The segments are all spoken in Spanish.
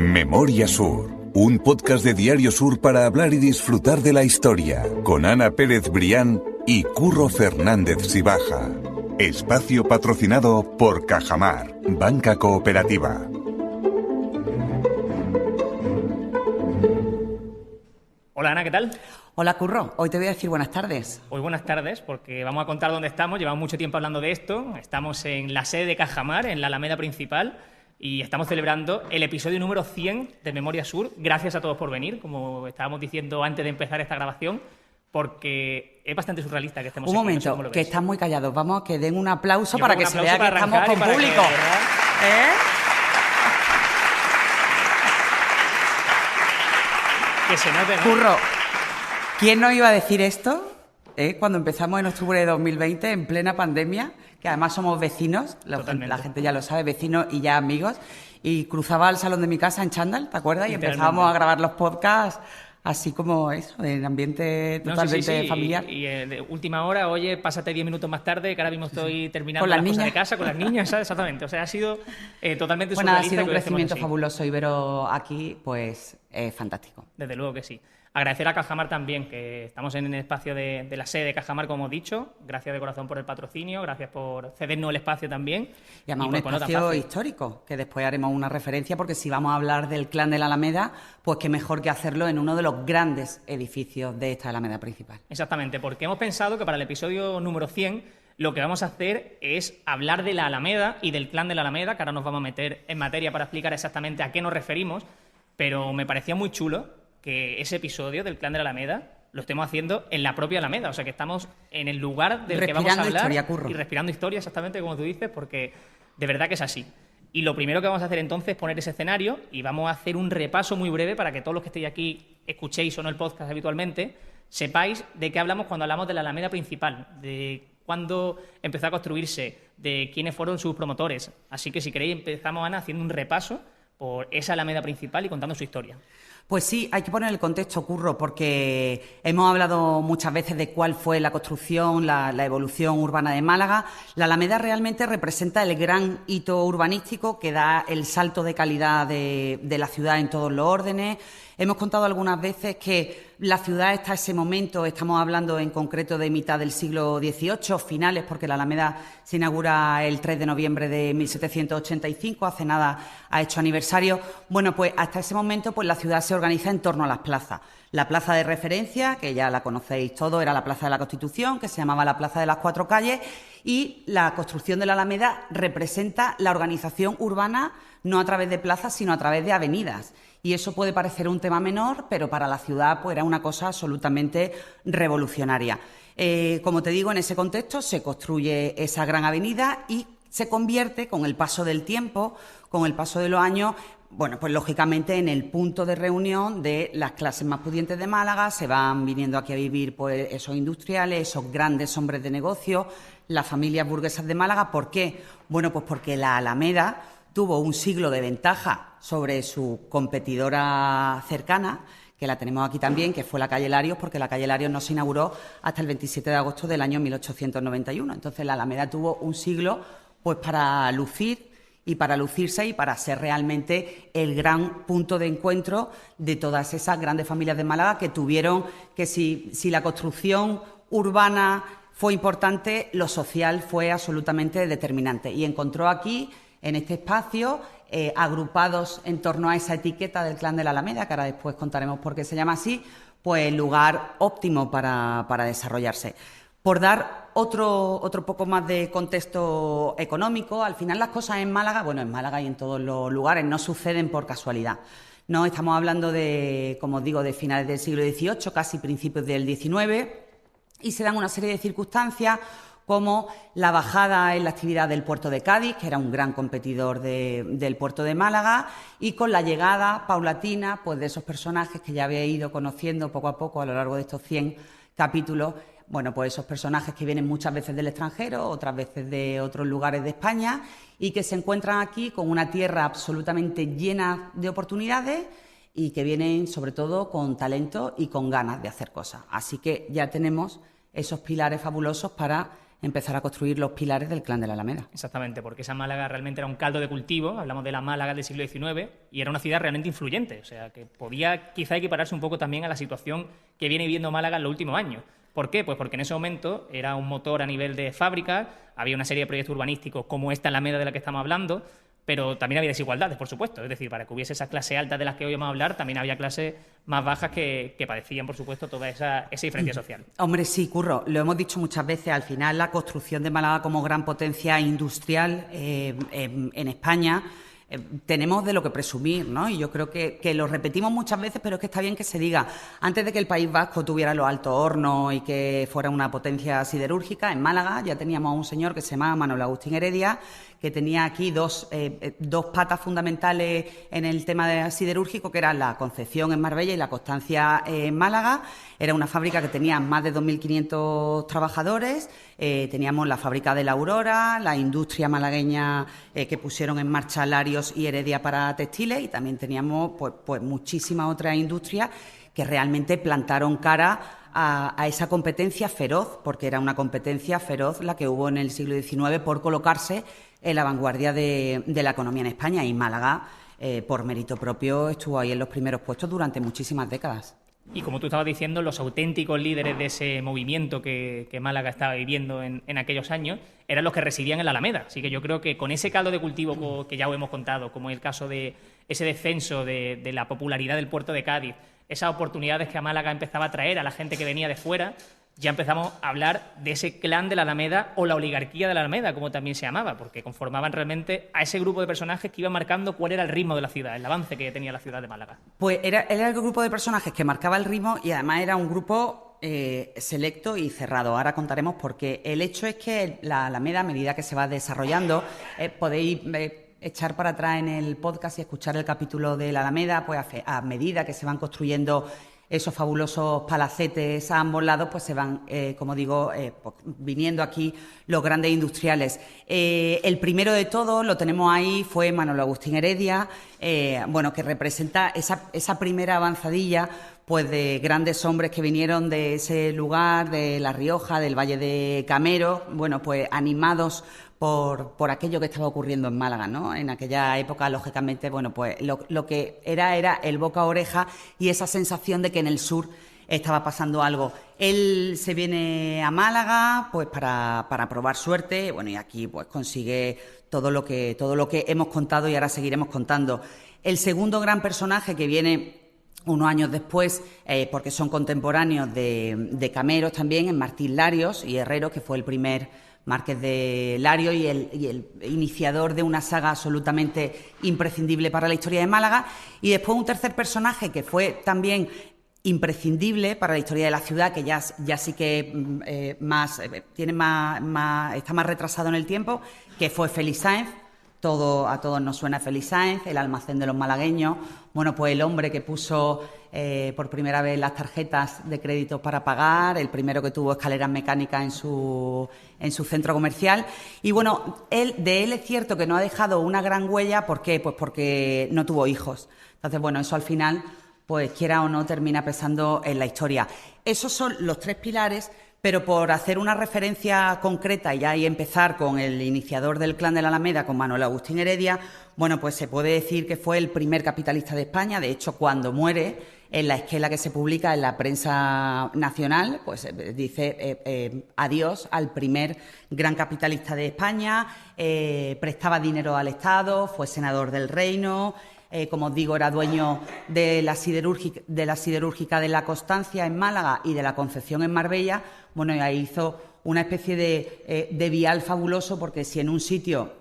Memoria Sur, un podcast de Diario Sur para hablar y disfrutar de la historia, con Ana Pérez Brián y Curro Fernández Sibaja. Espacio patrocinado por Cajamar, banca cooperativa. Hola Ana, ¿qué tal? Hola Curro, hoy te voy a decir buenas tardes. Hoy buenas tardes, porque vamos a contar dónde estamos. Llevamos mucho tiempo hablando de esto. Estamos en la sede de Cajamar, en la Alameda principal, y estamos celebrando el episodio número 100 de Memoria Sur. Gracias a todos por venir, como estábamos diciendo antes de empezar esta grabación, porque es bastante surrealista que estemos aquí. Un momento, no sé que están muy callados. Vamos a que den un aplauso para que se vea que estamos con público. Que se note, ¿no? Curro, ¿quién nos iba a decir esto? Cuando empezamos en octubre de 2020, en plena pandemia, que además somos vecinos, la gente ya lo sabe, vecinos y ya amigos, y cruzaba al salón de mi casa en chándal, ¿te acuerdas? Y empezábamos a grabar los podcasts así como eso, en ambiente totalmente familiar. Y de última hora, oye, pásate 10 minutos más tarde, que ahora mismo estoy terminando las cosas de casa con las niñas, ¿sabes? Exactamente. O sea, ha sido totalmente surrealista. Ha sido un crecimiento fabuloso y veros aquí, pues, fantástico. Desde luego que sí. Agradecer a Cajamar también, que estamos en el espacio de la sede de Cajamar, como hemos dicho. Gracias de corazón por el patrocinio, gracias por cedernos el espacio también. Y además un espacio histórico, que después haremos una referencia, porque si vamos a hablar del clan de la Alameda, pues qué mejor que hacerlo en uno de los grandes edificios de esta Alameda principal. Exactamente, porque hemos pensado que para el episodio número 100 lo que vamos a hacer es hablar de la Alameda y del clan de la Alameda, que ahora nos vamos a meter en materia para explicar exactamente a qué nos referimos, pero me parecía muy chulo que ese episodio del clan de la Alameda lo estemos haciendo en la propia Alameda, o sea que estamos en el lugar del que vamos a hablar historia, Curro. Y respirando historia, exactamente como tú dices, porque de verdad que es así. Y lo primero que vamos a hacer entonces es poner ese escenario y vamos a hacer un repaso muy breve para que todos los que estéis aquí escuchéis o no el podcast habitualmente, sepáis de qué hablamos cuando hablamos de la Alameda principal, de cuándo empezó a construirse, de quiénes fueron sus promotores. Así que si queréis empezamos, Ana, haciendo un repaso por esa Alameda principal y contando su historia. Pues sí, hay que poner el contexto, Curro, porque hemos hablado muchas veces de cuál fue la construcción, la evolución urbana de Málaga. La Alameda realmente representa el gran hito urbanístico que da el salto de calidad de la ciudad en todos los órdenes. Hemos contado algunas veces que la ciudad está en ese momento, estamos hablando en concreto de mitad del siglo XVIII, finales, porque la Alameda se inaugura el 3 de noviembre de 1785, hace nada ha hecho aniversario. Bueno, pues hasta ese momento pues la ciudad se organiza en torno a las plazas. La plaza de referencia, que ya la conocéis todos, era la Plaza de la Constitución, que se llamaba la Plaza de las Cuatro Calles, y la construcción de la Alameda representa la organización urbana no a través de plazas, sino a través de avenidas. Y eso puede parecer un tema menor, pero para la ciudad pues, era una cosa absolutamente revolucionaria. Como te digo, en ese contexto se construye esa gran avenida y se convierte, con el paso del tiempo, con el paso de los años, bueno, pues lógicamente en el punto de reunión de las clases más pudientes de Málaga. Se van viniendo aquí a vivir pues esos industriales, esos grandes hombres de negocio, las familias burguesas de Málaga. ¿Por qué? Bueno, pues porque la Alameda tuvo un siglo de ventaja sobre su competidora cercana, que la tenemos aquí también, que fue la calle Larios, porque la calle Larios no se inauguró hasta el 27 de agosto del año 1891. Entonces la Alameda tuvo un siglo pues para lucir y para lucirse y para ser realmente el gran punto de encuentro de todas esas grandes familias de Málaga que tuvieron que si la construcción urbana fue importante, lo social fue absolutamente determinante. Y encontró aquí, en este espacio, agrupados en torno a esa etiqueta del clan de la Alameda, que ahora después contaremos por qué se llama así, pues el lugar óptimo para desarrollarse. Por dar otro poco más de contexto económico, al final las cosas en Málaga, bueno, en Málaga y en todos los lugares, no suceden por casualidad. No estamos hablando de, como os digo, de finales del siglo XVIII, casi principios del XIX, y se dan una serie de circunstancias como la bajada en la actividad del puerto de Cádiz, que era un gran competidor del puerto de Málaga, y con la llegada paulatina pues, de esos personajes que ya habéis ido conociendo poco a poco a lo largo de estos 100 capítulos. Bueno, pues esos personajes que vienen muchas veces del extranjero, otras veces de otros lugares de España, y que se encuentran aquí con una tierra absolutamente llena de oportunidades y que vienen sobre todo con talento y con ganas de hacer cosas. Así que ya tenemos esos pilares fabulosos para empezar a construir los pilares del Clan de la Alameda. Exactamente, porque esa Málaga realmente era un caldo de cultivo, hablamos de la Málaga del siglo XIX, y era una ciudad realmente influyente, o sea, que podía quizá equipararse un poco también a la situación que viene viviendo Málaga en los últimos años. ¿Por qué? Pues porque en ese momento era un motor a nivel de fábrica, había una serie de proyectos urbanísticos como esta Alameda de la que estamos hablando, pero también había desigualdades, por supuesto. Es decir, para que hubiese esa clase alta de las que hoy vamos a hablar, también había clases más bajas que padecían, por supuesto, toda esa diferencia social. Hombre, sí, Curro, lo hemos dicho muchas veces, al final la construcción de Málaga como gran potencia industrial en España, tenemos de lo que presumir, ¿no? Y yo creo que lo repetimos muchas veces, pero es que está bien que se diga. Antes de que el País Vasco tuviera los altos hornos y que fuera una potencia siderúrgica, en Málaga ya teníamos a un señor que se llamaba Manuel Agustín Heredia, que tenía aquí dos patas fundamentales en el tema siderúrgico, que eran la Concepción en Marbella y la Constancia en Málaga. Era una fábrica que tenía más de 2.500 trabajadores. Teníamos la fábrica de la Aurora, la industria malagueña que pusieron en marcha Larios y Heredia para textiles, y también teníamos pues muchísimas otras industrias que realmente plantaron cara a esa competencia feroz, porque era una competencia feroz la que hubo en el siglo XIX por colocarse en la vanguardia de la economía en España, y Málaga, por mérito propio, estuvo ahí en los primeros puestos durante muchísimas décadas. Y como tú estabas diciendo, los auténticos líderes de ese movimiento que Málaga estaba viviendo en aquellos años eran los que residían en la Alameda. Así que yo creo que con ese caldo de cultivo que ya os hemos contado, como el caso de ese descenso de la popularidad del puerto de Cádiz, esas oportunidades que a Málaga empezaba a traer a la gente que venía de fuera, ya empezamos a hablar de ese clan de la Alameda o la oligarquía de la Alameda, como también se llamaba, porque conformaban realmente a ese grupo de personajes que iban marcando cuál era el ritmo de la ciudad, el avance que tenía la ciudad de Málaga. Pues era el grupo de personajes que marcaba el ritmo, y además era un grupo selecto y cerrado. Ahora contaremos por qué. El hecho es que la Alameda, a medida que se va desarrollando, podéis echar para atrás en el podcast y escuchar el capítulo de la Alameda, pues a medida que se van construyendo esos fabulosos palacetes a ambos lados, pues se van, como digo, pues viniendo aquí los grandes industriales. El primero de todos, lo tenemos ahí, fue Manuel Agustín Heredia, que representa esa primera avanzadilla pues de grandes hombres que vinieron de ese lugar, de La Rioja, del Valle de Camero, pues animados por aquello que estaba ocurriendo en Málaga, ¿no? En aquella época, lógicamente, pues lo que era el boca a oreja y esa sensación de que en el sur estaba pasando algo. Él se viene a Málaga pues para probar suerte, y aquí pues consigue todo lo que hemos contado y ahora seguiremos contando. El segundo gran personaje que viene unos años después, porque son contemporáneos de Cameros también, en Martín Larios y Herrero, que fue el primer Marqués de Larios y el iniciador de una saga absolutamente imprescindible para la historia de Málaga. Y después un tercer personaje que fue también imprescindible para la historia de la ciudad, que ya sí que está más retrasado en el tiempo, que fue Félix Sáenz. A todos nos suena Félix Sáenz, el almacén de los malagueños, pues el hombre que puso por primera vez las tarjetas de crédito para pagar, el primero que tuvo escaleras mecánicas en su centro comercial. Y de él es cierto que no ha dejado una gran huella. ¿Por qué? Pues porque no tuvo hijos. Entonces, eso al final, pues quiera o no, termina pesando en la historia. Esos son los tres pilares. Pero por hacer una referencia concreta y empezar con el iniciador del Clan de la Alameda, con Manuel Agustín Heredia, pues se puede decir que fue el primer capitalista de España. De hecho, cuando muere, en la esquela que se publica en la prensa nacional, pues dice adiós al primer gran capitalista de España, prestaba dinero al Estado, fue senador del Reino. Como os digo, era dueño de la siderúrgica de la Constancia en Málaga y de la Concepción en Marbella. Y ahí hizo una especie de vial fabuloso, porque si en un sitio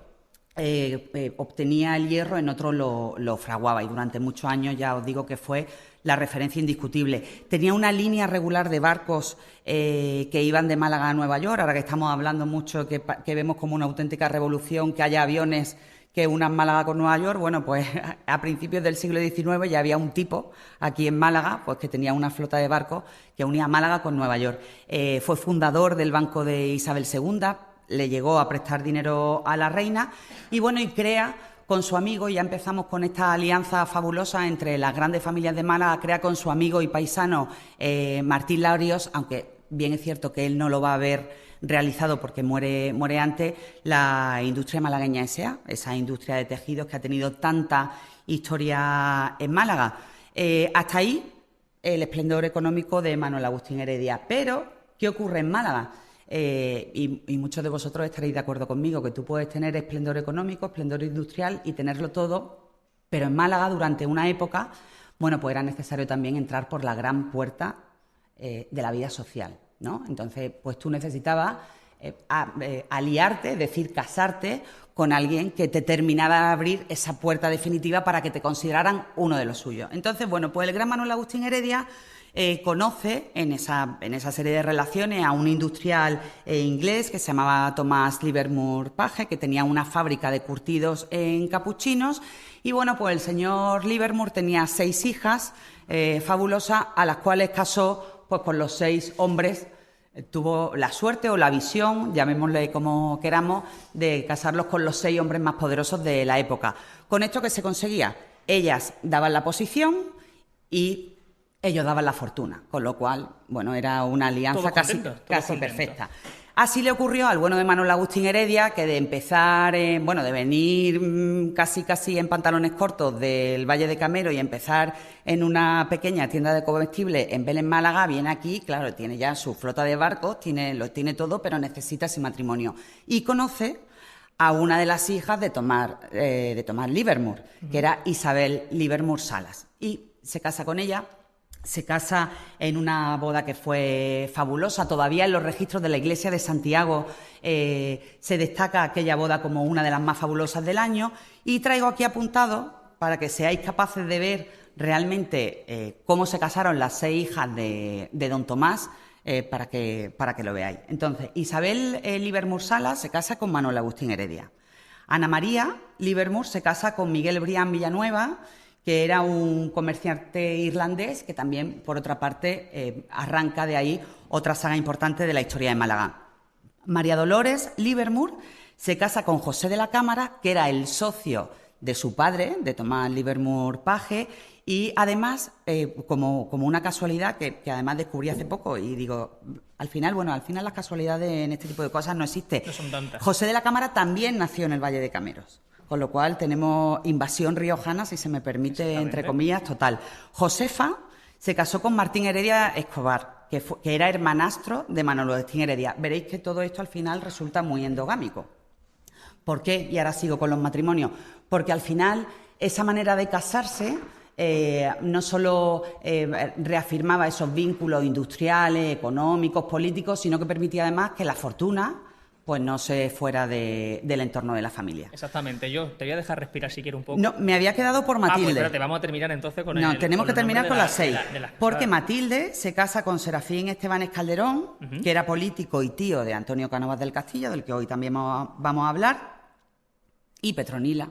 obtenía el hierro, en otro lo fraguaba, y durante muchos años ya os digo que fue la referencia indiscutible. Tenía una línea regular de barcos que iban de Málaga a Nueva York. Ahora que estamos hablando mucho, que vemos como una auténtica revolución que haya aviones que unan Málaga con Nueva York, pues a principios del siglo XIX ya había un tipo aquí en Málaga pues que tenía una flota de barcos que unía Málaga con Nueva York. Fue fundador del Banco de Isabel II, le llegó a prestar dinero a la reina y crea con su amigo, y ya empezamos con esta alianza fabulosa entre las grandes familias de Málaga, crea con su amigo y paisano Martín Larios, aunque bien es cierto que él no lo va a ver realizado, porque muere antes, la industria malagueña S.A., esa industria de tejidos que ha tenido tanta historia en Málaga. Hasta ahí el esplendor económico de Manuel Agustín Heredia. Pero, ¿qué ocurre en Málaga? Y muchos de vosotros estaréis de acuerdo conmigo, que tú puedes tener esplendor económico, esplendor industrial y tenerlo todo, pero en Málaga durante una época, bueno, pues era necesario también entrar por la gran puerta de la vida social, ¿no? Entonces, pues tú necesitabas aliarte, es decir, casarte con alguien que te terminara de abrir esa puerta definitiva para que te consideraran uno de los suyos. Entonces, bueno, pues el gran Manuel Agustín Heredia conoce en esa serie de relaciones a un industrial inglés que se llamaba Thomas Livermore Page, que tenía una fábrica de curtidos en capuchinos. Y bueno, pues el señor Livermore tenía 6 hijas fabulosas, a las cuales casó pues con los 6 hombres. Tuvo la suerte o la visión, llamémosle como queramos, de casarlos con los 6 hombres más poderosos de la época. ¿Con esto qué se conseguía? Ellas daban la posición y ellos daban la fortuna, con lo cual, bueno, era una alianza casi perfecta. Así le ocurrió al bueno de Manuel Agustín Heredia, que de empezar, de venir casi en pantalones cortos del Valle de Camero y empezar en una pequeña tienda de comestibles en Vélez, Málaga, viene aquí, claro, tiene ya su flota de barcos, lo tiene todo, pero necesita ese matrimonio. Y conoce a una de las hijas de Thomas Livermore, que era Isabel Livermore Salas, y se casa con ella. Se casa en una boda que fue fabulosa. Todavía en los registros de la iglesia de Santiago se destaca aquella boda como una de las más fabulosas del año. Y traigo aquí apuntado, para que seáis capaces de ver realmente cómo se casaron las 6 hijas de don Tomás, para que lo veáis. Entonces, Isabel Livermore Salas se casa con Manuel Agustín Heredia. Ana María Livermore se casa con Miguel Brián Villanueva, que era un comerciante irlandés que también, por otra parte, arranca de ahí otra saga importante de la historia de Málaga. María Dolores Livermore se casa con José de la Cámara, que era el socio de su padre, de Thomas Livermore Page, y además, como una casualidad que además descubrí hace poco, y digo, al final las casualidades en este tipo de cosas no existen. No son tantas. José de la Cámara también nació en el Valle de Cameros. Con lo cual tenemos invasión riojana, si se me permite, entre comillas, total. Josefa se casó con Martín Heredia Escobar, que era hermanastro de Manuel Agustín Heredia. Veréis que todo esto al final resulta muy endogámico. ¿Por qué? Y ahora sigo con los matrimonios. Porque al final esa manera de casarse no solo reafirmaba esos vínculos industriales, económicos, políticos, sino que permitía además que la fortuna pues no se fuera del entorno de la familia. Exactamente. Yo te voy a dejar respirar si quieres un poco. No, me había quedado por Matilde. Pues espérate, vamos a terminar entonces con tenemos que terminar con las 6. Porque claro. Matilde se casa con Serafín Estebanes Calderón, que era político y tío de Antonio Cánovas del Castillo, del que hoy también vamos a hablar, y Petronila,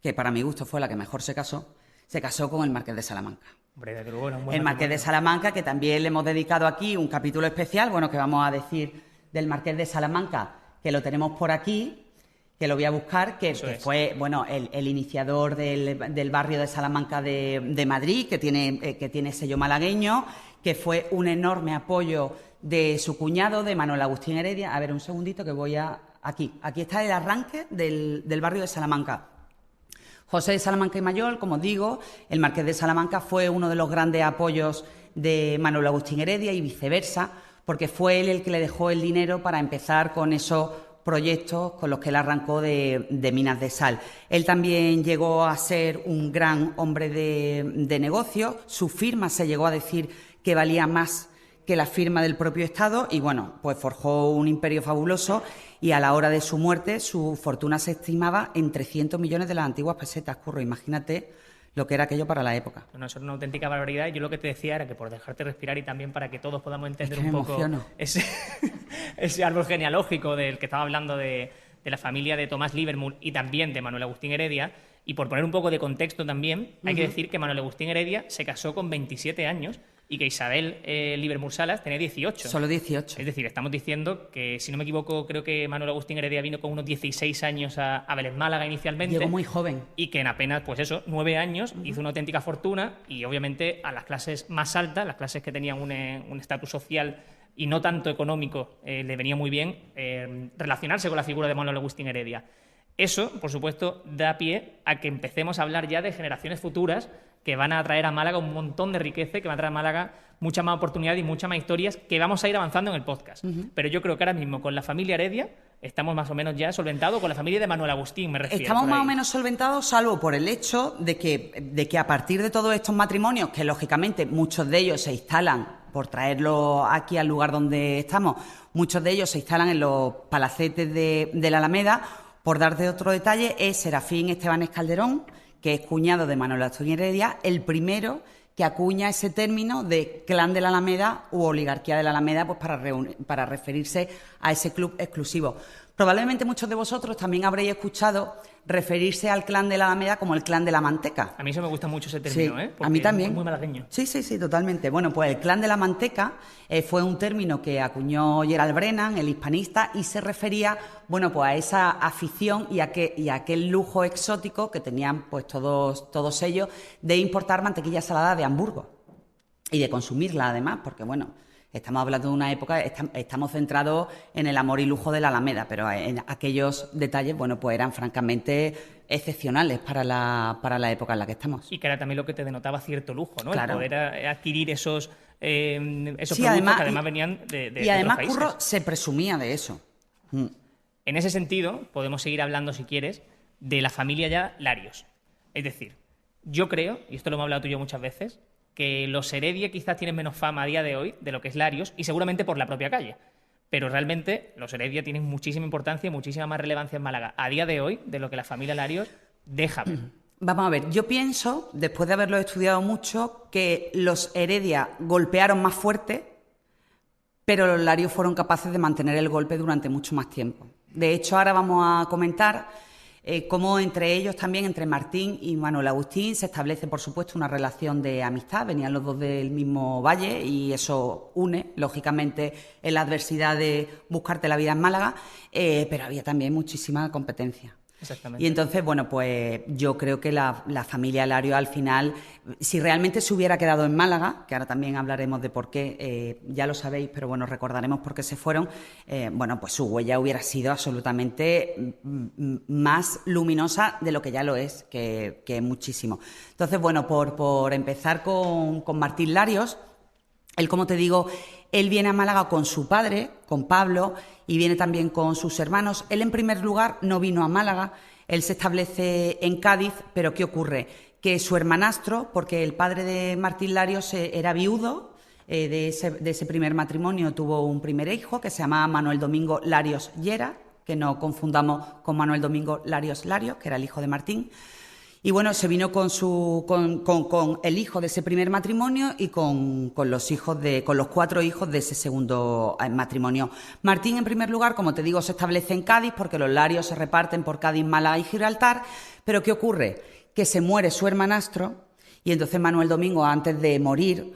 que para mi gusto fue la que mejor se casó con el Marqués de Salamanca. Hombre, bueno, el Marqués de Salamanca, que también le hemos dedicado aquí un capítulo especial, que vamos a decir del Marqués de Salamanca, que lo tenemos por aquí, que lo voy a buscar, que fue el iniciador del barrio de Salamanca de Madrid, que tiene sello malagueño, que fue un enorme apoyo de su cuñado, de Manuel Agustín Heredia. A ver, un segundito que voy a... Aquí está el arranque del barrio de Salamanca. José de Salamanca y Mayol, como os digo, el Marqués de Salamanca fue uno de los grandes apoyos de Manuel Agustín Heredia y viceversa, porque fue él el que le dejó el dinero para empezar con esos proyectos con los que él arrancó de minas de sal. Él también llegó a ser un gran hombre de negocio. Su firma se llegó a decir que valía más que la firma del propio Estado y, pues forjó un imperio fabuloso y a la hora de su muerte su fortuna se estimaba en 300 millones de las antiguas pesetas. Curro, imagínate lo que era aquello para la época. Bueno, eso es una auténtica barbaridad. Yo lo que te decía era que por dejarte respirar y también para que todos podamos entender un poco ese árbol genealógico del que estaba hablando de la familia de Thomas Livermore y también de Manuel Agustín Heredia, y por poner un poco de contexto también, hay que decir que Manuel Agustín Heredia se casó con 27 años y que Isabel Livermore Salas tenía 18. Solo 18. Es decir, estamos diciendo que, si no me equivoco, creo que Manuel Agustín Heredia vino con unos 16 años a Vélez, Málaga inicialmente. Llegó muy joven. Y que en apenas, 9 años hizo una auténtica fortuna y, obviamente, a las clases más altas, las clases que tenían un estatus social y no tanto económico, le venía muy bien relacionarse con la figura de Manuel Agustín Heredia. Eso, por supuesto, da pie a que empecemos a hablar ya de generaciones futuras que van a traer a Málaga un montón de riqueza, que van a traer a Málaga mucha más oportunidad y muchas más historias que vamos a ir avanzando en el podcast. Pero yo creo que ahora mismo con la familia Heredia estamos más o menos ya solventados, con la familia de Manuel Agustín, me refiero. Estamos más o menos solventados, salvo por el hecho de que a partir de todos estos matrimonios, que lógicamente muchos de ellos se instalan, por traerlo aquí al lugar donde estamos, muchos de ellos se instalan en los palacetes de la Alameda. Por darte otro detalle, es Serafín Estebanes Calderón, que es cuñado de Manuel Agustín Heredia, el primero que acuña ese término de clan de la Alameda u oligarquía de la Alameda, pues para referirse a ese club exclusivo. Probablemente muchos de vosotros también habréis escuchado referirse al clan de la Alameda como el clan de la Manteca. A mí eso me gusta mucho ese término, Sí, porque a mí también. Es muy malagueño. Sí, totalmente. Bueno, pues el clan de la Manteca fue un término que acuñó Gerald Brennan, el hispanista, y se refería, bueno, pues a esa afición y a aquel lujo exótico que tenían pues todos ellos de importar mantequilla salada de Hamburgo y de consumirla además, porque bueno, estamos hablando de una época, estamos centrados en el amor y lujo de la Alameda, pero en aquellos detalles, bueno, pues eran francamente excepcionales para la época en la que estamos. Y que era también lo que te denotaba cierto lujo, ¿no? Claro. El poder adquirir esos productos Sí, que además venían de y además, otros países. Curro, se presumía de eso. En ese sentido, podemos seguir hablando, si quieres, de la familia ya Larios. Es decir, yo creo, y esto lo hemos hablado tú y yo muchas veces, que los Heredia quizás tienen menos fama a día de hoy de lo que es Larios, y seguramente por la propia calle. Pero realmente los Heredia tienen muchísima importancia y muchísima más relevancia en Málaga a día de hoy de lo que la familia Larios deja ver. Vamos a ver, yo pienso, después de haberlo estudiado mucho, que los Heredia golpearon más fuerte, pero los Larios fueron capaces de mantener el golpe durante mucho más tiempo. De hecho, ahora vamos a comentar cómo entre ellos también, entre Martín y Manuel Agustín, se establece, por supuesto, una relación de amistad. Venían los dos del mismo valle y eso une, lógicamente, en la adversidad de buscarte la vida en Málaga, pero había también muchísima competencia. Exactamente. Y entonces, bueno, pues yo creo que la familia Lario al final, si realmente se hubiera quedado en Málaga, que ahora también hablaremos de por qué, ya lo sabéis, pero bueno, recordaremos por qué se fueron, bueno, pues su huella hubiera sido absolutamente más luminosa de lo que ya lo es, que es muchísimo. Entonces, bueno, por empezar con Martín Larios, él, como te digo, él viene a Málaga con su padre, con Pablo, y viene también con sus hermanos. Él, en primer lugar, no vino a Málaga, él se establece en Cádiz, pero ¿qué ocurre? Que su hermanastro, porque el padre de Martín Larios era viudo, de ese primer matrimonio tuvo un primer hijo que se llamaba Manuel Domingo Larios Llera, que no confundamos con Manuel Domingo Larios, que era el hijo de Martín. Y bueno, se vino con el hijo de ese primer matrimonio y con los 4 hijos de ese segundo matrimonio. Martín, en primer lugar, como te digo, se establece en Cádiz porque los Larios se reparten por Cádiz, Málaga y Gibraltar. Pero ¿qué ocurre? Que se muere su hermanastro y entonces Manuel Domingo, antes de morir,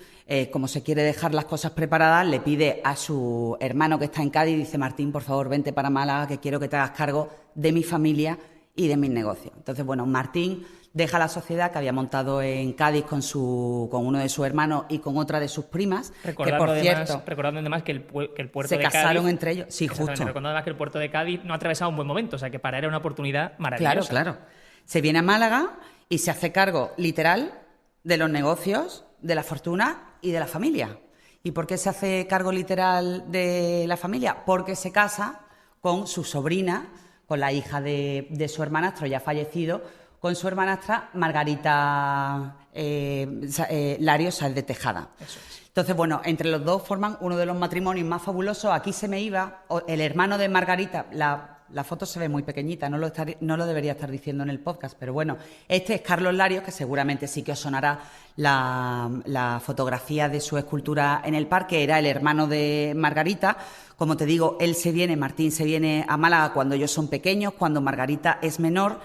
como se quiere dejar las cosas preparadas, le pide a su hermano que está en Cádiz, dice: Martín, por favor, vente para Málaga, que quiero que te hagas cargo de mi familia y de mis negocios. Entonces, bueno, Martín deja la sociedad que había montado en Cádiz con uno de sus hermanos y con otra de sus primas, Recordando cierto, además que el puerto de Cádiz... Se casaron entre ellos, sí, justo. Recordando además que el puerto de Cádiz no ha atravesado un buen momento, o sea que para él era una oportunidad maravillosa. Claro. Se viene a Málaga y se hace cargo, literal, de los negocios, de la fortuna y de la familia. ¿Y por qué se hace cargo literal de la familia? Porque se casa con su sobrina, con la hija de su hermanastro ya fallecido, con su hermanastra Margarita Larios Sáez de Tejada. Eso es. Entonces, bueno, entre los dos forman uno de los matrimonios más fabulosos. Aquí se me iba el hermano de Margarita. La foto se ve muy pequeñita, no lo debería estar diciendo en el podcast, pero bueno, este es Carlos Larios, que seguramente sí que os sonará la fotografía de su escultura en el parque. Era el hermano de Margarita. Como te digo, Martín se viene a Málaga cuando ellos son pequeños, cuando Margarita es menor.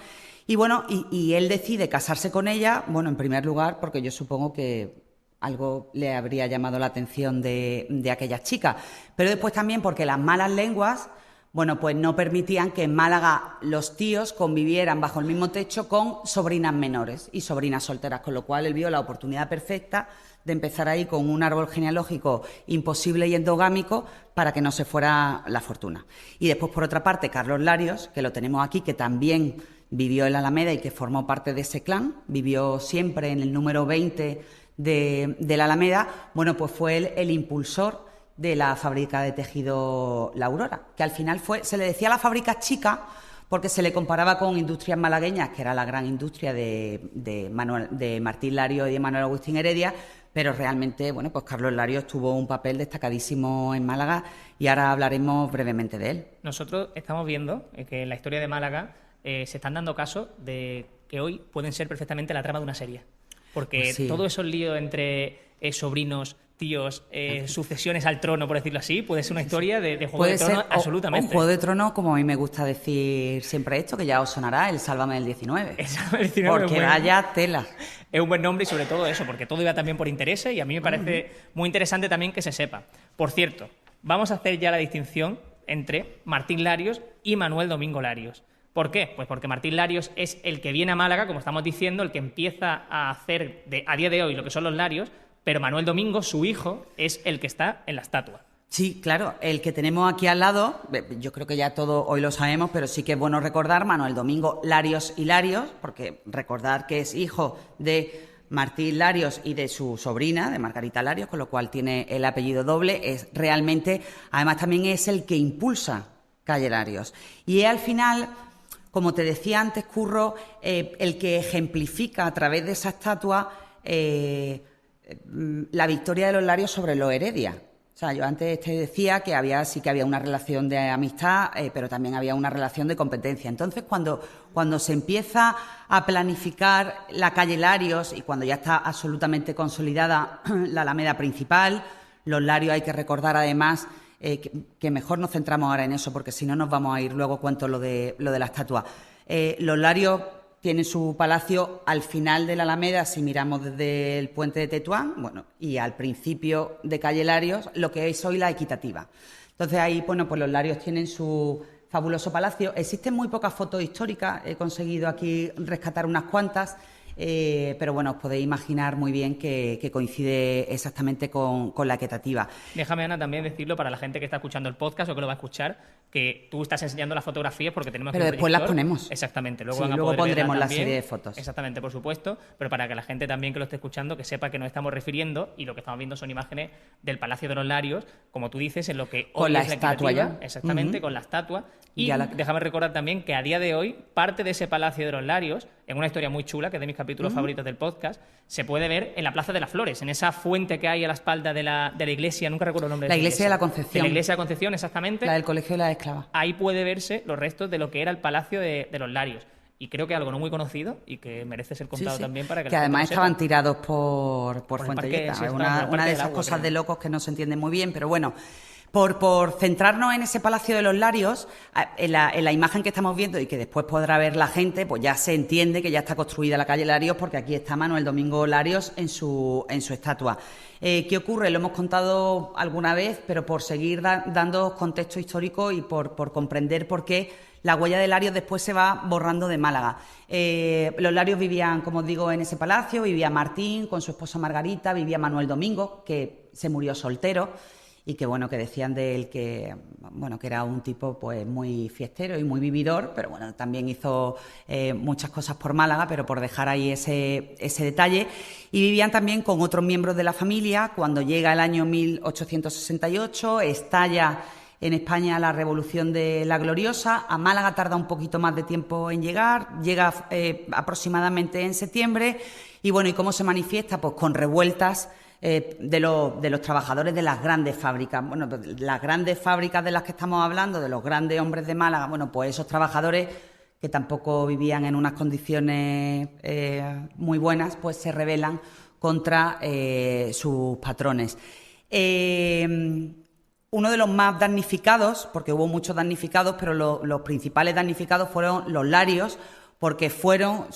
Y bueno, y él decide casarse con ella, bueno, en primer lugar, porque yo supongo que algo le habría llamado la atención de aquella chica, pero después también porque las malas lenguas bueno, pues no permitían que en Málaga los tíos convivieran bajo el mismo techo con sobrinas menores y sobrinas solteras, con lo cual él vio la oportunidad perfecta de empezar ahí con un árbol genealógico imposible y endogámico para que no se fuera la fortuna. Y después, por otra parte, Carlos Larios, que lo tenemos aquí, que también vivió en la Alameda y que formó parte de ese clan, vivió siempre en el número 20 de la Alameda, bueno, pues fue él el impulsor de la fábrica de tejido La Aurora, que al final se le decía la fábrica chica porque se le comparaba con industrias malagueñas, que era la gran industria de Martín Larios y de Manuel Agustín Heredia, pero realmente, bueno, pues Carlos Larios tuvo un papel destacadísimo en Málaga y ahora hablaremos brevemente de él. Nosotros estamos viendo que en la historia de Málaga se están dando casos de que hoy pueden ser perfectamente la trama de una serie, porque Pues sí. todos esos líos entre sobrinos, tíos, sucesiones al trono, por decirlo así, puede ser una historia de Juego de Tronos absolutamente. Un Juego de Tronos, como a mí me gusta decir siempre esto, que ya os sonará, el Sálvame del 19. El 19 porque vaya tela. Es un buen nombre y sobre todo eso, porque todo iba también por intereses y a mí me parece muy interesante también que se sepa. Por cierto, vamos a hacer ya la distinción entre Martín Larios y Manuel Domingo Larios. ¿Por qué? Pues porque Martín Larios es el que viene a Málaga, como estamos diciendo, el que empieza a hacer a día de hoy lo que son los Larios, pero Manuel Domingo, su hijo, es el que está en la estatua. Sí, claro, el que tenemos aquí al lado, yo creo que ya todo hoy lo sabemos, pero sí que es bueno recordar Manuel Domingo Larios y Larios, porque recordar que es hijo de Martín Larios y de su sobrina, de Margarita Larios, con lo cual tiene el apellido doble, es realmente, además también es el que impulsa Calle Larios. Y es al final, como te decía antes, Curro, el que ejemplifica a través de esa estatua la victoria de los Larios sobre los Heredia. O sea, yo antes te decía que sí que había una relación de amistad, pero también había una relación de competencia. Entonces, cuando se empieza a planificar la calle Larios y cuando ya está absolutamente consolidada la Alameda principal, los Larios hay que recordar además que mejor nos centramos ahora en eso, porque si no nos vamos a ir luego cuento lo de la estatua. Los Larios tiene su palacio al final de la Alameda, si miramos desde el puente de Tetuán, bueno, y al principio de Calle Larios, lo que es hoy la Equitativa. Entonces ahí, bueno, pues los Larios tienen su fabuloso palacio. Existen muy pocas fotos históricas, he conseguido aquí rescatar unas cuantas, pero bueno, os podéis imaginar muy bien que coincide exactamente con la Equitativa. Déjame, Ana, también decirlo para la gente que está escuchando el podcast o que lo va a escuchar, que tú estás enseñando las fotografías porque tenemos pero aquí un después las proyector. ponemos. Exactamente. Luego, sí, van a luego poder pondremos verlas la también. serie de fotos. Exactamente, por supuesto, pero para que la gente también que lo esté escuchando que sepa que nos estamos refiriendo y lo que estamos viendo son imágenes del Palacio de los Larios, como tú dices, en lo que con hoy la es la estatua Equitativa. ya. Exactamente, con la estatua. Y déjame recordar también que a día de hoy, parte de ese Palacio de los Larios, en una historia muy chula, que es de mis capítulos favoritos del podcast, se puede ver en la Plaza de las Flores, en esa fuente que hay a la espalda de la iglesia, nunca recuerdo el nombre de la esa iglesia de la Concepción. De la iglesia de la Concepción, exactamente. La del Colegio de las Esclavas. Ahí puede verse los restos de lo que era el Palacio de los Larios. Y creo que algo no muy conocido y que merece ser contado también para que la gente además lo sepa. estaban tirados por Fuentelleta. Sí, una de esas cosas de locos que no se entienden muy bien, pero bueno. Por centrarnos en ese Palacio de los Larios, en la imagen que estamos viendo y que después podrá ver la gente, pues ya se entiende que ya está construida la calle Larios porque aquí está Manuel Domingo Larios en su estatua. ¿Qué ocurre? Lo hemos contado alguna vez, pero por seguir dando contexto histórico y por comprender por qué la huella de Larios después se va borrando de Málaga. Los Larios vivían, como os digo, en ese palacio, vivía Martín con su esposa Margarita, vivía Manuel Domingo, que se murió soltero, y que bueno, que decían de él que bueno, que era un tipo pues muy fiestero y muy vividor, pero bueno, también hizo muchas cosas por Málaga, pero por dejar ahí ese detalle. Y vivían también con otros miembros de la familia. Cuando llega el año 1868, estalla en España la Revolución de la Gloriosa. A Málaga tarda un poquito más de tiempo en llegar, llega aproximadamente en septiembre. Y bueno, ¿y cómo se manifiesta? Pues con revueltas de los trabajadores de las grandes fábricas. Bueno, las grandes fábricas de las que estamos hablando, de los grandes hombres de Málaga, bueno, pues esos trabajadores que tampoco vivían en unas condiciones muy buenas, pues se rebelan contra sus patrones. Uno de los más damnificados, porque hubo muchos damnificados, pero los principales damnificados fueron los Larios, porque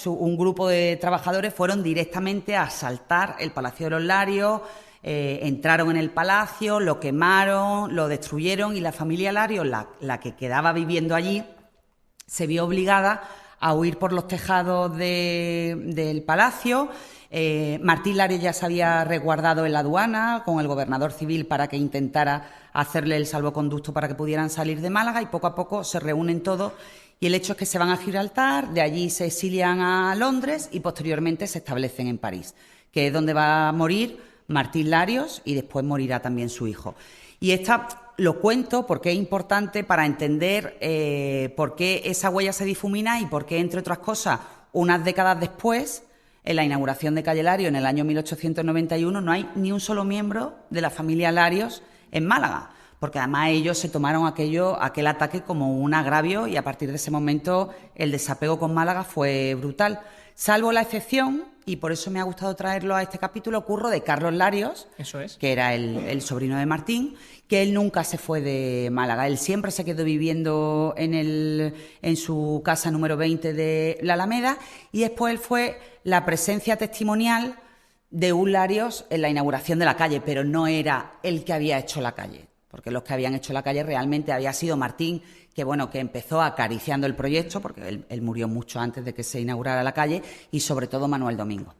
un grupo de trabajadores fueron directamente a asaltar el Palacio de los Larios, entraron en el palacio, lo quemaron, lo destruyeron y la familia Larios, la que quedaba viviendo allí, se vio obligada a huir por los tejados del palacio. Martín Larios ya se había resguardado en la aduana con el gobernador civil para que intentara hacerle el salvoconducto para que pudieran salir de Málaga, y poco a poco se reúnen todos y el hecho es que se van a Gibraltar, de allí se exilian a Londres y posteriormente se establecen en París, que es donde va a morir Martín Larios y después morirá también su hijo. Y esta lo cuento porque es importante para entender por qué esa huella se difumina y por qué, entre otras cosas, unas décadas después, en la inauguración de Calle Larios en el año 1891, no hay ni un solo miembro de la familia Larios en Málaga, porque además ellos se tomaron aquel ataque como un agravio y a partir de ese momento el desapego con Málaga fue brutal. Salvo la excepción, y por eso me ha gustado traerlo a este capítulo, Curro, de Carlos Larios, eso es, que era el sobrino de Martín, que él nunca se fue de Málaga. Él siempre se quedó viviendo en su casa número 20 de la Alameda, y después él fue la presencia testimonial de un Larios en la inauguración de la calle, pero no era el que había hecho la calle, porque los que habían hecho la calle realmente había sido Martín, que empezó acariciando el proyecto, porque él murió mucho antes de que se inaugurara la calle, y sobre todo Manuel Domingo.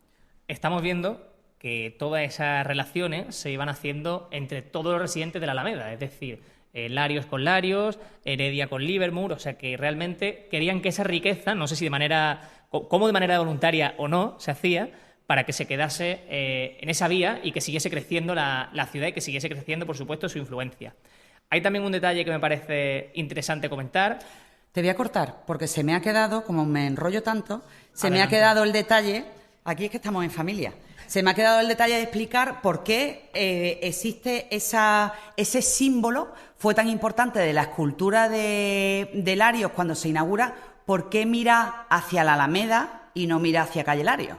Estamos viendo que todas esas relaciones se iban haciendo entre todos los residentes de la Alameda, es decir, Larios con Larios, Heredia con Livermore, o sea que realmente querían que esa riqueza, no sé si de manera voluntaria o no, se hacía, para que se quedase en esa vía y que siguiese creciendo la ciudad y que siguiese creciendo, por supuesto, su influencia. Hay también un detalle que me parece interesante comentar. Te voy a cortar, porque se me ha quedado, como me enrollo tanto, me ha quedado el detalle, aquí es que estamos en familia, se me ha quedado el detalle de explicar por qué existe ese símbolo, fue tan importante de la escultura de Larios cuando se inaugura, por qué mira hacia la Alameda y no mira hacia Calle Larios.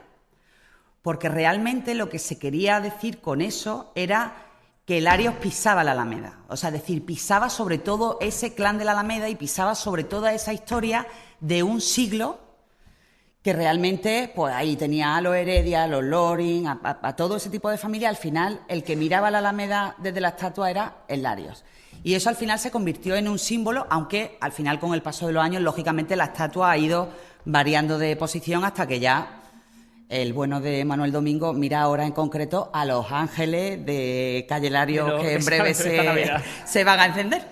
Porque realmente lo que se quería decir con eso era que Larios pisaba la Alameda, o sea, es decir, pisaba sobre todo ese clan de la Alameda y pisaba sobre toda esa historia de un siglo que realmente, pues ahí tenía a los Heredia, a los Loring, a todo ese tipo de familia. Al final, el que miraba la Alameda desde la estatua era el Larios. Y eso al final se convirtió en un símbolo, aunque al final con el paso de los años, lógicamente, la estatua ha ido variando de posición hasta que ya el bueno de Manuel Domingo mira ahora en concreto a los ángeles de Calle Larios que en breve se van a encender.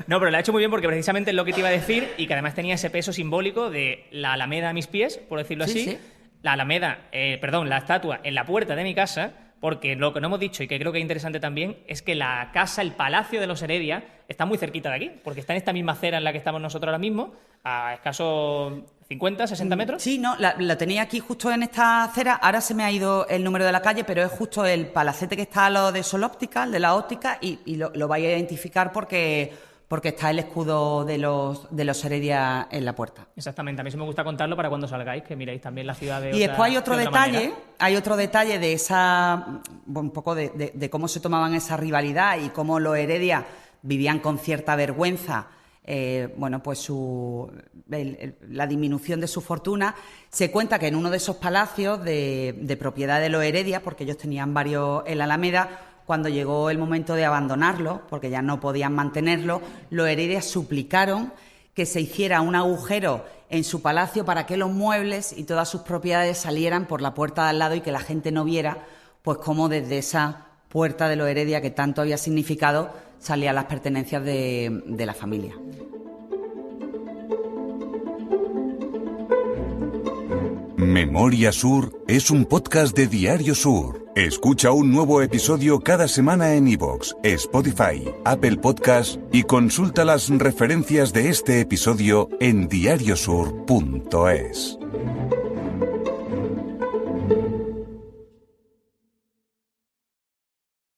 No, pero lo ha hecho muy bien porque precisamente es lo que te iba a decir y que además tenía ese peso simbólico de la Alameda a mis pies, por decirlo así. Sí. La estatua en la puerta de mi casa, porque lo que no hemos dicho y que creo que es interesante también es que la casa, el palacio de los Heredia, está muy cerquita de aquí, porque está en esta misma acera en la que estamos nosotros ahora mismo, a escasos 50, 60 metros. Sí, no, la tenía aquí justo en esta acera, ahora se me ha ido el número de la calle, pero es justo el palacete que está a lo de Sol Óptica, el de la óptica, y lo vais a identificar porque está el escudo de los Heredia en la puerta. Exactamente, a mí sí me gusta contarlo para cuando salgáis, que miréis también la ciudad de Y después hay otro detalle de esa, un poco de cómo se tomaban esa rivalidad y cómo los Heredia vivían con cierta vergüenza la disminución de su fortuna. Se cuenta que en uno de esos palacios de propiedad de los Heredia, porque ellos tenían varios en la Alameda, cuando llegó el momento de abandonarlo, porque ya no podían mantenerlo, los Heredia suplicaron que se hiciera un agujero en su palacio para que los muebles y todas sus propiedades salieran por la puerta de al lado y que la gente no viera pues cómo desde esa puerta de los Heredia que tanto había significado salían las pertenencias de la familia. Memoria Sur es un podcast de Diario Sur. Escucha un nuevo episodio cada semana en iVoox, Spotify, Apple Podcasts y consulta las referencias de este episodio en diariosur.es.